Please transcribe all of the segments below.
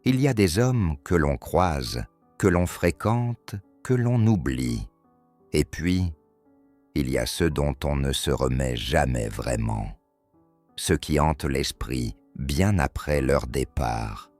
Il y a des hommes que l'on croise, que l'on fréquente, que l'on oublie. Et puis, il y a ceux dont on ne se remet jamais vraiment. Ceux qui hantent l'esprit bien après leur départ.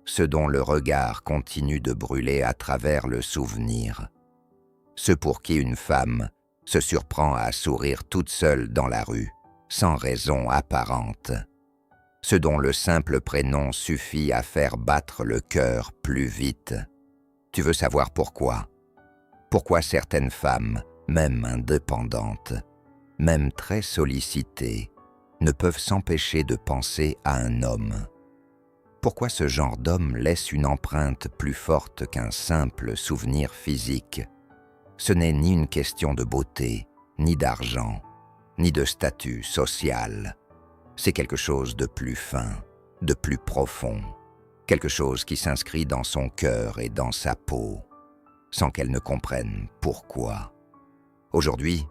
Ceux dont le regard continue de brûler à travers le souvenir. Ceux pour qui une femme se surprend à sourire toute seule dans la rue, sans raison apparente. Ceux dont le simple prénom suffit à faire battre le cœur plus vite. Tu veux savoir pourquoi? Pourquoi certaines femmes, même indépendantes, même très sollicitées, ne peuvent s'empêcher de penser à un homme? Pourquoi ce genre d'homme laisse une empreinte plus forte qu'un simple souvenir physique? Ce n'est ni une question de beauté, ni d'argent, ni de statut social. C'est quelque chose de plus fin, de plus profond, quelque chose qui s'inscrit dans son cœur et dans sa peau, sans qu'elle ne comprenne pourquoi. Aujourd'hui,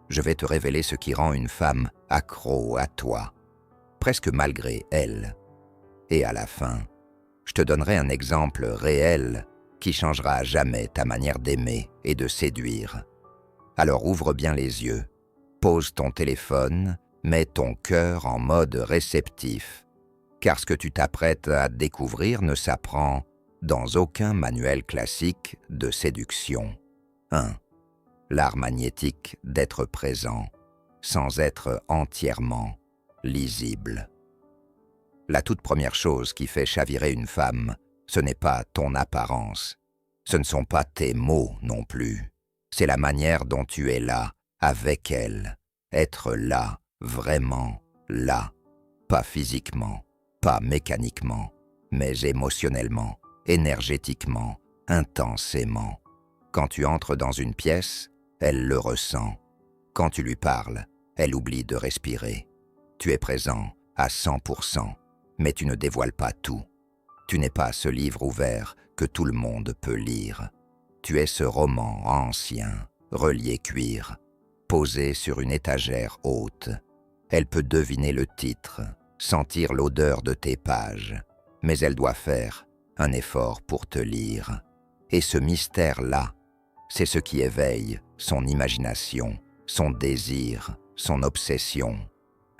je vais te révéler ce qui rend une femme accro à toi, presque malgré elle. Et à la fin, je te donnerai un exemple réel qui changera à jamais ta manière d'aimer et de séduire. Alors ouvre bien les yeux, pose ton téléphone, mets ton cœur en mode réceptif, car ce que tu t'apprêtes à découvrir ne s'apprend dans aucun manuel classique de séduction. 1. L'art magnétique d'être présent, sans être entièrement lisible. La toute première chose qui fait chavirer une femme, ce n'est pas ton apparence, ce ne sont pas tes mots non plus, c'est la manière dont tu es là, avec elle, être là, vraiment là, pas physiquement, pas mécaniquement, mais émotionnellement, énergétiquement, intensément. Quand tu entres dans une pièce, elle le ressent. Quand tu lui parles, elle oublie de respirer. Tu es présent à 100%, mais tu ne dévoiles pas tout. Tu n'es pas ce livre ouvert que tout le monde peut lire. Tu es ce roman ancien, relié cuir, posé sur une étagère haute. Elle peut deviner le titre, sentir l'odeur de tes pages, mais elle doit faire un effort pour te lire. Et ce mystère-là, c'est ce qui éveille son imagination, son désir, son obsession.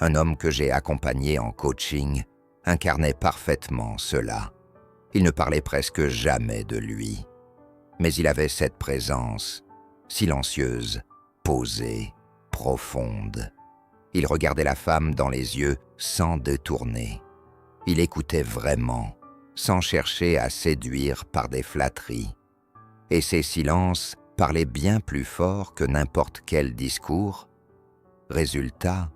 Un homme que j'ai accompagné en coaching incarnait parfaitement cela. Il ne parlait presque jamais de lui, mais il avait cette présence, silencieuse, posée, profonde. Il regardait la femme dans les yeux sans détourner. Il écoutait vraiment, sans chercher à séduire par des flatteries. Et ses silences parlaient bien plus fort que n'importe quel discours. Résultat,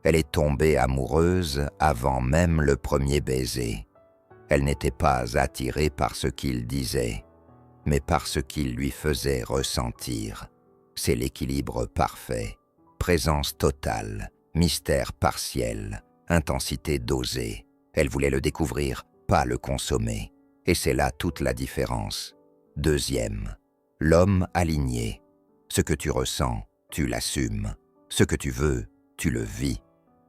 elle est tombée amoureuse avant même le premier baiser. Elle n'était pas attirée par ce qu'il disait, mais par ce qu'il lui faisait ressentir. C'est l'équilibre parfait, présence totale, mystère partiel, intensité dosée. Elle voulait le découvrir, pas le consommer. Et c'est là toute la différence. Deuxième, l'homme aligné. Ce que tu ressens, tu l'assumes. Ce que tu veux, tu le vis.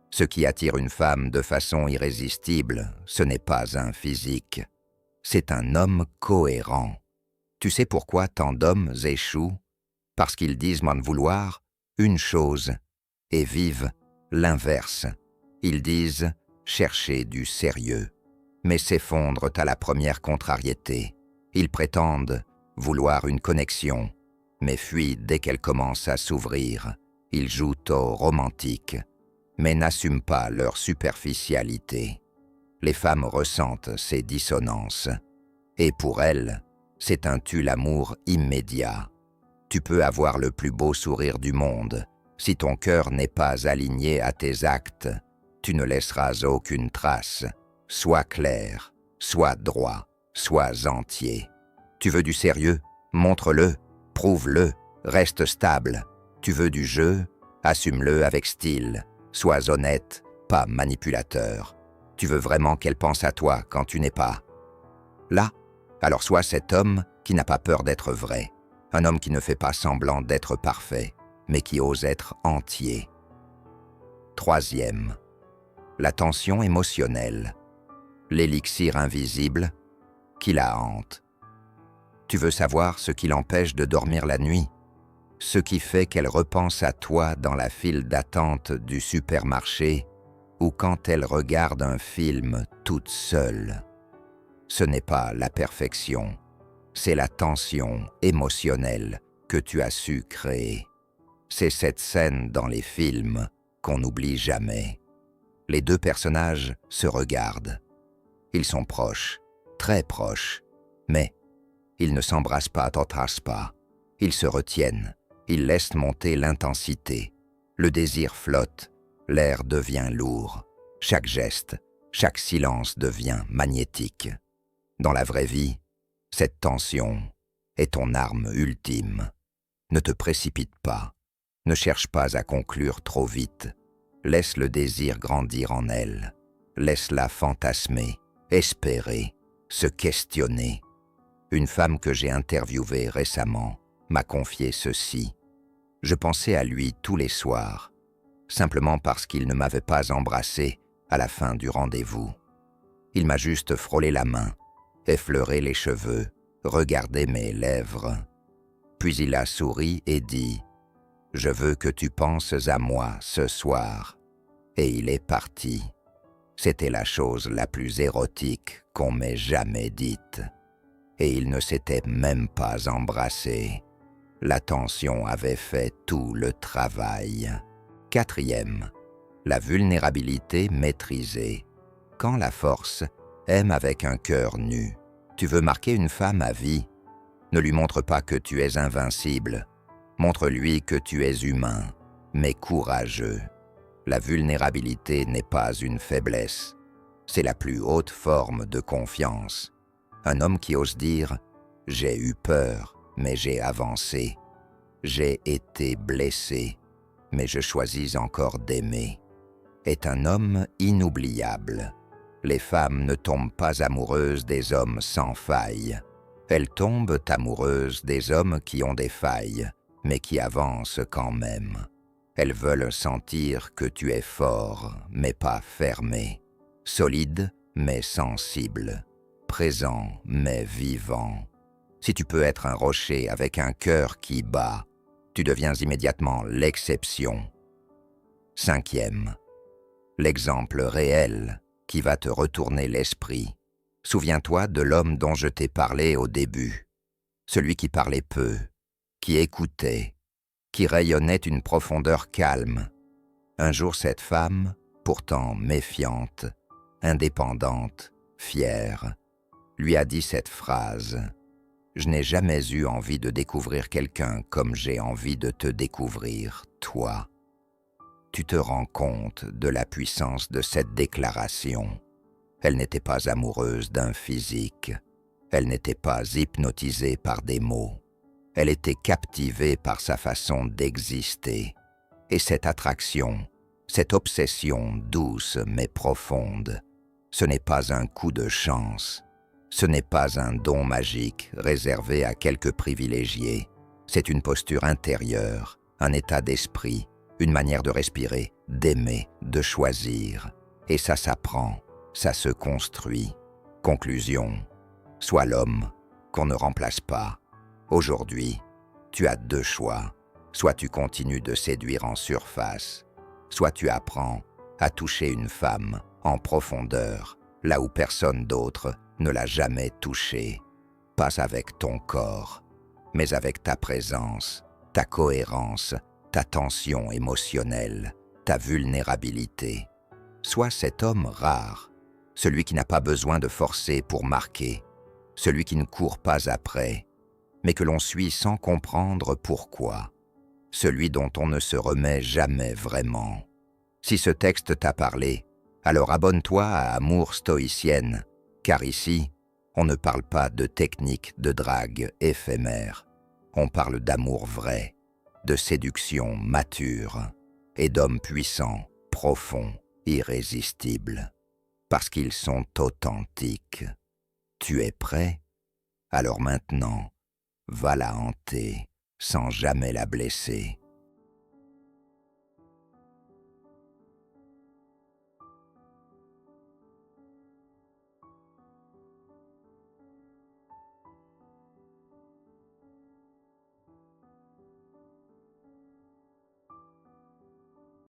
Ce qui attire une femme de façon irrésistible, ce n'est pas un physique. C'est un homme cohérent. Tu sais pourquoi tant d'hommes échouent? Parce qu'ils disent m'en vouloir une chose et vivent l'inverse. Ils disent chercher du sérieux, mais s'effondrent à la première contrariété. Ils prétendent vouloir une connexion, mais fuient dès qu'elle commence à s'ouvrir. Ils jouent au romantique, mais n'assument pas leur superficialité. Les femmes ressentent ces dissonances, et pour elles, c'est un tue-l'amour immédiat. Tu peux avoir le plus beau sourire du monde, si ton cœur n'est pas aligné à tes actes, tu ne laisseras aucune trace. Sois clair, sois droit, sois entier. Tu veux du sérieux? Montre-le, prouve-le, reste stable. Tu veux du jeu? Assume-le avec style. Sois honnête, pas manipulateur. Tu veux vraiment qu'elle pense à toi quand tu n'es pas là? Alors sois cet homme qui n'a pas peur d'être vrai. Un homme qui ne fait pas semblant d'être parfait, mais qui ose être entier. Troisième, la tension émotionnelle. L'élixir invisible, qui la hante. Tu veux savoir ce qui l'empêche de dormir la nuit? Ce qui fait qu'elle repense à toi dans la file d'attente du supermarché ou quand elle regarde un film toute seule. Ce n'est pas la perfection, c'est la tension émotionnelle que tu as su créer. C'est cette scène dans les films qu'on n'oublie jamais. Les deux personnages se regardent. Ils sont proches, très proches, mais ils ne s'embrassent pas, t'embrassent pas. Ils se retiennent, ils laissent monter l'intensité. Le désir flotte, l'air devient lourd. Chaque geste, chaque silence devient magnétique. Dans la vraie vie, cette tension est ton arme ultime. Ne te précipite pas, ne cherche pas à conclure trop vite. Laisse le désir grandir en elle. Laisse-la fantasmer, espérer, se questionner. Une femme que j'ai interviewée récemment m'a confié ceci. Je pensais à lui tous les soirs, simplement parce qu'il ne m'avait pas embrassé à la fin du rendez-vous. Il m'a juste frôlé la main, effleuré les cheveux, regardé mes lèvres. Puis il a souri et dit « Je veux que tu penses à moi ce soir. » Et il est parti. C'était la chose la plus érotique qu'on m'ait jamais dite. Et il ne s'était même pas embrassé. La tension avait fait tout le travail. 4e, la vulnérabilité maîtrisée. Quand la force aime avec un cœur nu, tu veux marquer une femme à vie. Ne lui montre pas que tu es invincible. Montre-lui que tu es humain, mais courageux. La vulnérabilité n'est pas une faiblesse. C'est la plus haute forme de confiance. Un homme qui ose dire « J'ai eu peur, mais j'ai avancé. J'ai été blessé, mais je choisis encore d'aimer. » est un homme inoubliable. Les femmes ne tombent pas amoureuses des hommes sans failles. Elles tombent amoureuses des hommes qui ont des failles, mais qui avancent quand même. Elles veulent sentir que tu es fort, mais pas fermé. Solide, mais sensible. Présent, mais vivant. Si tu peux être un rocher avec un cœur qui bat, tu deviens immédiatement l'exception. 5e, l'exemple réel qui va te retourner l'esprit. Souviens-toi de l'homme dont je t'ai parlé au début. Celui qui parlait peu, qui écoutait, qui rayonnait une profondeur calme. Un jour, cette femme, pourtant méfiante, indépendante, fière, lui a dit cette phrase « Je n'ai jamais eu envie de découvrir quelqu'un comme j'ai envie de te découvrir, toi. » Tu te rends compte de la puissance de cette déclaration. Elle n'était pas amoureuse d'un physique. Elle n'était pas hypnotisée par des mots. Elle était captivée par sa façon d'exister. Et cette attraction, cette obsession douce mais profonde, ce n'est pas un coup de chance. Ce n'est pas un don magique réservé à quelques privilégiés. C'est une posture intérieure, un état d'esprit, une manière de respirer, d'aimer, de choisir. Et ça s'apprend, ça se construit. Conclusion, sois l'homme qu'on ne remplace pas. Aujourd'hui, tu as 2 choix. Soit tu continues de séduire en surface, soit tu apprends à toucher une femme en profondeur, là où personne d'autre ne l'a jamais touchée. Pas avec ton corps, mais avec ta présence, ta cohérence, ta tension émotionnelle, ta vulnérabilité. Sois cet homme rare, celui qui n'a pas besoin de forcer pour marquer, celui qui ne court pas après, mais que l'on suit sans comprendre pourquoi, celui dont on ne se remet jamais vraiment. Si ce texte t'a parlé, alors abonne-toi à Amour stoïcienne, car ici, on ne parle pas de techniques de drague éphémères. On parle d'amour vrai, de séduction mature et d'hommes puissants, profonds, irrésistibles, parce qu'ils sont authentiques. Tu es prêt? Alors maintenant, va la hanter sans jamais la blesser.